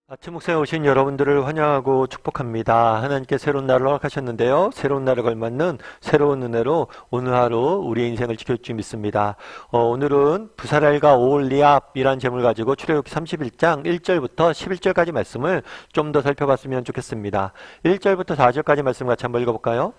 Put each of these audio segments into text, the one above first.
아침 목상에 오신 여러분들을 환영하고 축복합니다. 하나님께 새로운 날을 허락하셨는데요. 새로운 날에 걸맞는 새로운 은혜로 오늘 하루 우리의 인생을 지켜줄 줄 믿습니다. 오늘은 부사렐과 오홀리압이란 제목을 가지고 출애굽기 31장 1절부터 11절까지 말씀을 좀 더 살펴봤으면 좋겠습니다. 1절부터 4절까지 말씀 같이 한번 읽어볼까요?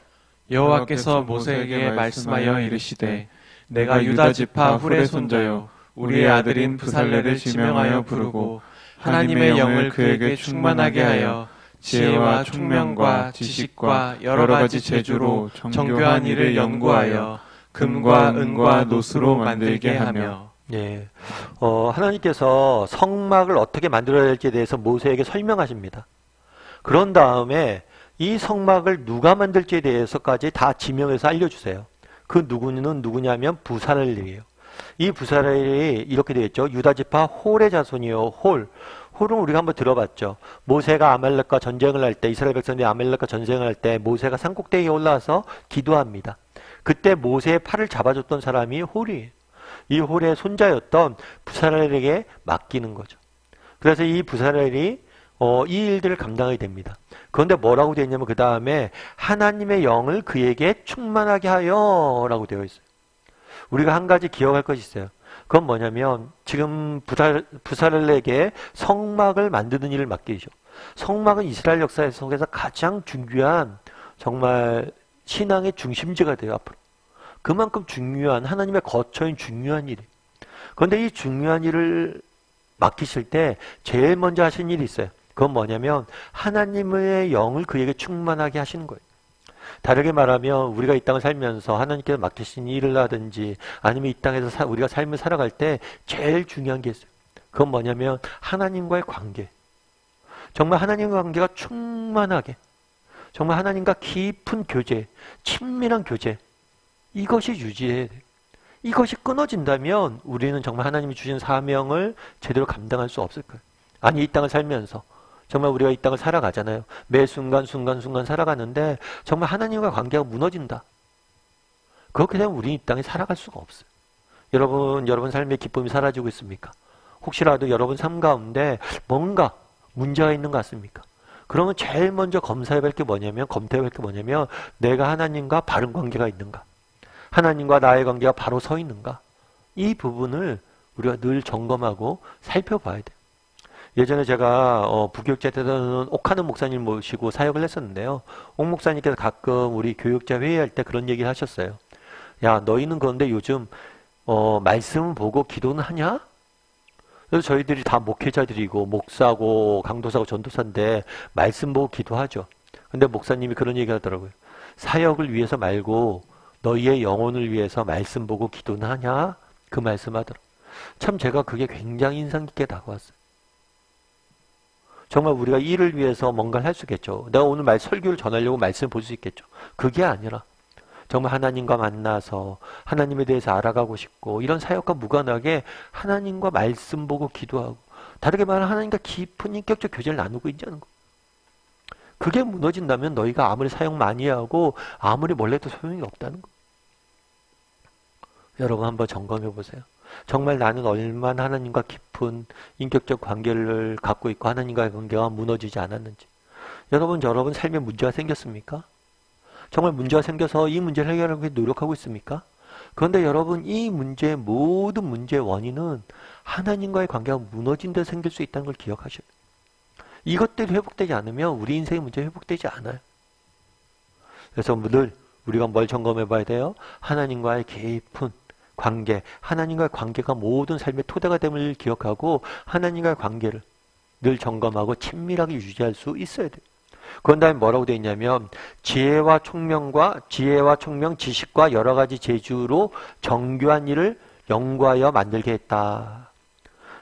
여호와께서 모세에게 말씀하여 이르시되 내가 유다 지파 훌의 손자요 우리의 아들인 부살레를 지명하여 부르고 하나님의 영을 그에게 충만하게 하여 지혜와 총명과 지식과 여러 가지 재주로 정교한 일을 연구하여 금과 은과 노수로 만들게 하며. 예, 하나님께서 성막을 어떻게 만들어야 될지에 대해서 모세에게 설명하십니다. 그런 다음에 이 성막을 누가 만들지에 대해서까지 다 지명해서 알려주세요. 그 누구는 누구냐면 부살렐이에요. 이 부살렐이 이렇게 되어 있죠. 유다지파 홀의 자손이요. 홀은 우리가 한번 들어봤죠. 모세가 아말렉과 전쟁을 할 때, 이스라엘 백성들이 아말렉과 전쟁을 할 때 모세가 산꼭대기에 올라와서 기도합니다. 그때 모세의 팔을 잡아줬던 사람이 홀이에요. 이 홀의 손자였던 부살렐에게 맡기는 거죠. 그래서 이 부살렐이 이 일들을 감당하게 됩니다. 그런데 뭐라고 되어 있냐면 그 다음에 하나님의 영을 그에게 충만하게 하여 라고 되어 있어요. 우리가 한 가지 기억할 것이 있어요. 그건 뭐냐면 지금 부살렐에게 성막을 만드는 일을 맡기죠. 성막은 이스라엘 역사 속에서 가장 중요한 정말 신앙의 중심지가 돼요. 앞으로. 그만큼 중요한 하나님의 거처인 중요한 일이에요. 그런데 이 중요한 일을 맡기실 때 제일 먼저 하신 일이 있어요. 그건 뭐냐면 하나님의 영을 그에게 충만하게 하시는 거예요. 다르게 말하면 우리가 이 땅을 살면서 하나님께서 맡기신 일을 하든지 아니면 이 땅에서 우리가 삶을 살아갈 때 제일 중요한 게 있어요. 그건 뭐냐면 하나님과의 관계. 정말 하나님과 관계가 충만하게, 정말 하나님과 깊은 교제, 친밀한 교제, 이것이 유지해야 돼요. 이것이 끊어진다면 우리는 정말 하나님이 주신 사명을 제대로 감당할 수 없을 거예요. 아니, 이 땅을 살면서 정말 우리가 이 땅을 살아가잖아요. 매 순간순간 살아가는데 정말 하나님과 관계가 무너진다. 그렇게 되면 우리 이 땅에 살아갈 수가 없어요. 여러분 삶의 기쁨이 사라지고 있습니까? 혹시라도 여러분 삶 가운데 뭔가 문제가 있는 것 같습니까? 그러면 제일 먼저 검토해야 할 게 뭐냐면 내가 하나님과 바른 관계가 있는가? 하나님과 나의 관계가 바로 서 있는가? 이 부분을 우리가 늘 점검하고 살펴봐야 돼요. 예전에 제가 부교육자 때는 옥하는 목사님 모시고 사역을 했었는데요. 옥 목사님께서 가끔 우리 교육자 회의할 때 그런 얘기를 하셨어요. 야, 너희는 그런데 요즘 말씀 보고 기도는 하냐? 그래서 저희들이 다 목회자들이고 목사고 강도사고 전도사인데 말씀 보고 기도하죠. 근데 목사님이 그런 얘기 하더라고요. 사역을 위해서 말고 너희의 영혼을 위해서 말씀 보고 기도는 하냐? 그 말씀 하더라고요. 참 제가 그게 굉장히 인상 깊게 다가왔어요. 정말 우리가 일을 위해서 뭔가를 할 수 있겠죠. 내가 오늘 설교를 전하려고 말씀을 볼 수 있겠죠. 그게 아니라 정말 하나님과 만나서 하나님에 대해서 알아가고 싶고 이런 사역과 무관하게 하나님과 말씀 보고 기도하고 다르게 말하면 하나님과 깊은 인격적 교제를 나누고 있자는 거. 그게 무너진다면 너희가 아무리 사역 많이 하고 아무리 멀리 해도 소용이 없다는 거. 여러분 한번 점검해 보세요. 정말 나는 얼마나 하나님과 깊은 인격적 관계를 갖고 있고 하나님과의 관계가 무너지지 않았는지. 여러분 삶에 문제가 생겼습니까? 정말 문제가 생겨서 이 문제를 해결하기 위해 노력하고 있습니까? 그런데 여러분 이 모든 문제의 원인은 하나님과의 관계가 무너진 데 생길 수 있다는 걸 기억하셔야 돼요. 이것들이 회복되지 않으면 우리 인생의 문제가 회복되지 않아요. 그래서 늘 우리가 뭘 점검해 봐야 돼요? 하나님과의 깊은 관계, 하나님과의 관계가 모든 삶의 토대가 됨을 기억하고 하나님과의 관계를 늘 점검하고 친밀하게 유지할 수 있어야 돼요. 그런 다음에 뭐라고 되어 있냐면 지혜와 총명, 지식과 여러 가지 재주로 정교한 일을 연구하여 만들게 했다.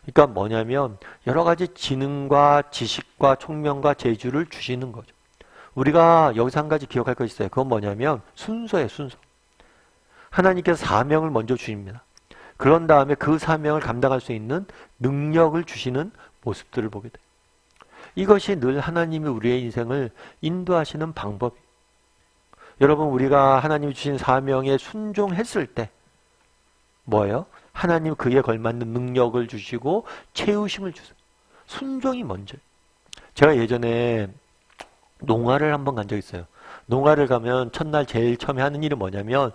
그러니까 뭐냐면 여러 가지 지능과 지식과 총명과 재주를 주시는 거죠. 우리가 여기서 한 가지 기억할 것이 있어요. 그건 뭐냐면 순서예요, 순서. 하나님께서 사명을 먼저 주십니다. 그런 다음에 그 사명을 감당할 수 있는 능력을 주시는 모습들을 보게 돼요. 이것이 늘 하나님이 우리의 인생을 인도하시는 방법이에요. 여러분 우리가 하나님이 주신 사명에 순종했을 때 뭐예요? 하나님 그에 걸맞는 능력을 주시고 채우심을 주세요. 순종이 먼저예요. 제가 예전에 농가를 한번 간 적 있어요. 농가를 가면 첫날 제일 처음에 하는 일은 뭐냐면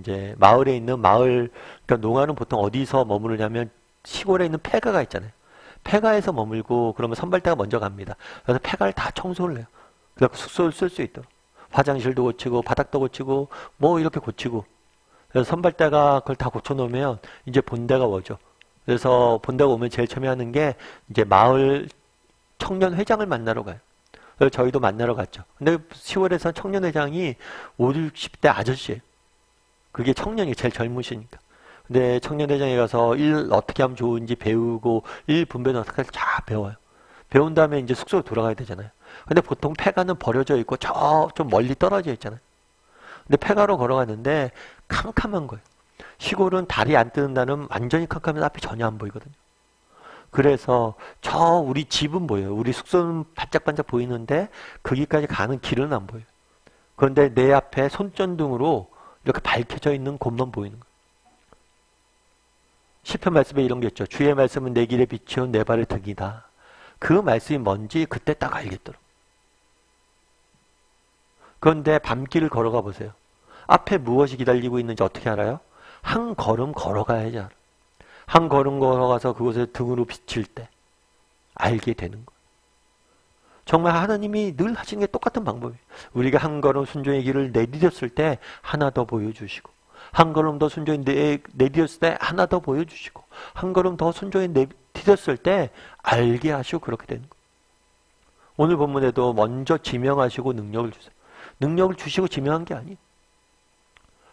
이제 마을에 있는 그러니까 농가는 보통 어디서 머무르냐면 시골에 있는 폐가가 있잖아요. 폐가에서 머물고 그러면 선발대가 먼저 갑니다. 그래서 폐가를 다 청소를 해요. 그래서 숙소를 쓸 수 있도록 화장실도 고치고 바닥도 고치고 뭐 이렇게 고치고 그래서 선발대가 그걸 다 고쳐놓으면 이제 본대가 오죠. 그래서 본대가 오면 제일 처음에 하는 게 이제 마을 청년 회장을 만나러 가요. 그래서 저희도 만나러 갔죠. 근데 시골에서 청년회장이 50, 60대 아저씨예요. 그게 청년이 제일 젊으시니까. 근데 청년회장에 가서 일 어떻게 하면 좋은지 배우고 일 분배는 어떻게 할지 다 배워요. 배운 다음에 이제 숙소로 돌아가야 되잖아요. 근데 보통 폐가는 버려져 있고 저 좀 멀리 떨어져 있잖아요. 근데 폐가로 걸어가는데 캄캄한 거예요. 시골은 달이 안 뜨는 날은 완전히 캄캄해서 앞이 전혀 안 보이거든요. 그래서 우리 집은 보여요. 우리 숙소는 반짝반짝 보이는데 거기까지 가는 길은 안 보여요. 그런데 내 앞에 손전등으로 이렇게 밝혀져 있는 곳만 보이는 거예요. 시편 말씀에 이런 게 있죠. 주의 말씀은 내 길에 비추어 내 발의 등이다. 그 말씀이 뭔지 그때 딱 알겠더라고요. 그런데 밤길을 걸어가 보세요. 앞에 무엇이 기다리고 있는지 어떻게 알아요? 한 걸음 걸어가야지 알아요. 한 걸음 걸어가서 그곳에 등으로 비칠 때 알게 되는 거예요. 정말 하나님이 늘 하시는 게 똑같은 방법이에요. 우리가 한 걸음 순종의 길을 내디뎠을 때 하나 더 보여주시고 한 걸음 더 순종에 내디뎠을 때 하나 더 보여주시고 한 걸음 더 순종에 내디뎠을 때 알게 하시고 그렇게 되는 거예요. 오늘 본문에도 먼저 지명하시고 능력을 주세요. 능력을 주시고 지명한 게 아니에요.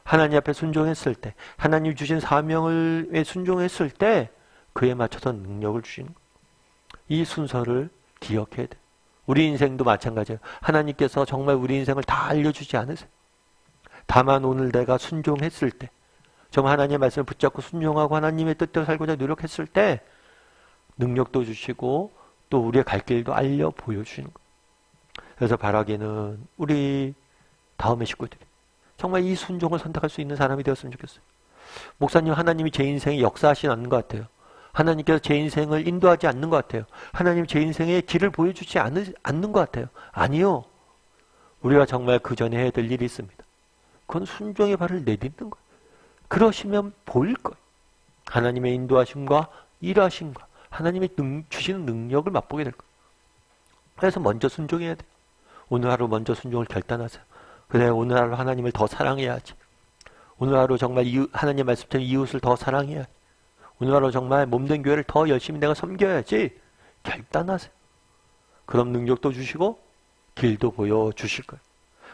하나님 앞에 순종했을 때 하나님 주신 사명을 순종했을 때 그에 맞춰서 능력을 주시는 거예요. 이 순서를 기억해야 돼요. 우리 인생도 마찬가지예요. 하나님께서 정말 우리 인생을 다 알려주지 않으세요. 다만 오늘 내가 순종했을 때 정말 하나님의 말씀을 붙잡고 순종하고 하나님의 뜻대로 살고자 노력했을 때 능력도 주시고 또 우리의 갈 길도 알려 보여주시는 거예요. 그래서 바라기는 우리 다음의 식구들이 정말 이 순종을 선택할 수 있는 사람이 되었으면 좋겠어요. 목사님, 하나님이 제 인생에 역사하시지 않는 것 같아요. 하나님께서 제 인생을 인도하지 않는 것 같아요. 하나님 제 인생의 길을 보여주지 않는 것 같아요. 아니요. 우리가 정말 그 전에 해야 될 일이 있습니다. 그건 순종의 발을 내딛는 거예요. 그러시면 보일 거예요. 하나님의 인도하심과 일하심과 하나님의 주시는 능력을 맛보게 될 거예요. 그래서 먼저 순종해야 돼요. 오늘 하루 먼저 순종을 결단하세요. 그래, 오늘 하루 하나님을 더 사랑해야지. 오늘 하루 정말 하나님 말씀처럼 이웃을 더 사랑해야지. 오늘 하루 정말 몸된 교회를 더 열심히 내가 섬겨야지. 결단하세요. 그럼 능력도 주시고 길도 보여주실 거예요.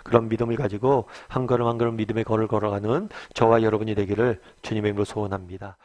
그런 믿음을 가지고 한 걸음 한 걸음 믿음의 걸을 걸어가는 저와 여러분이 되기를 주님의 이름으로 소원합니다.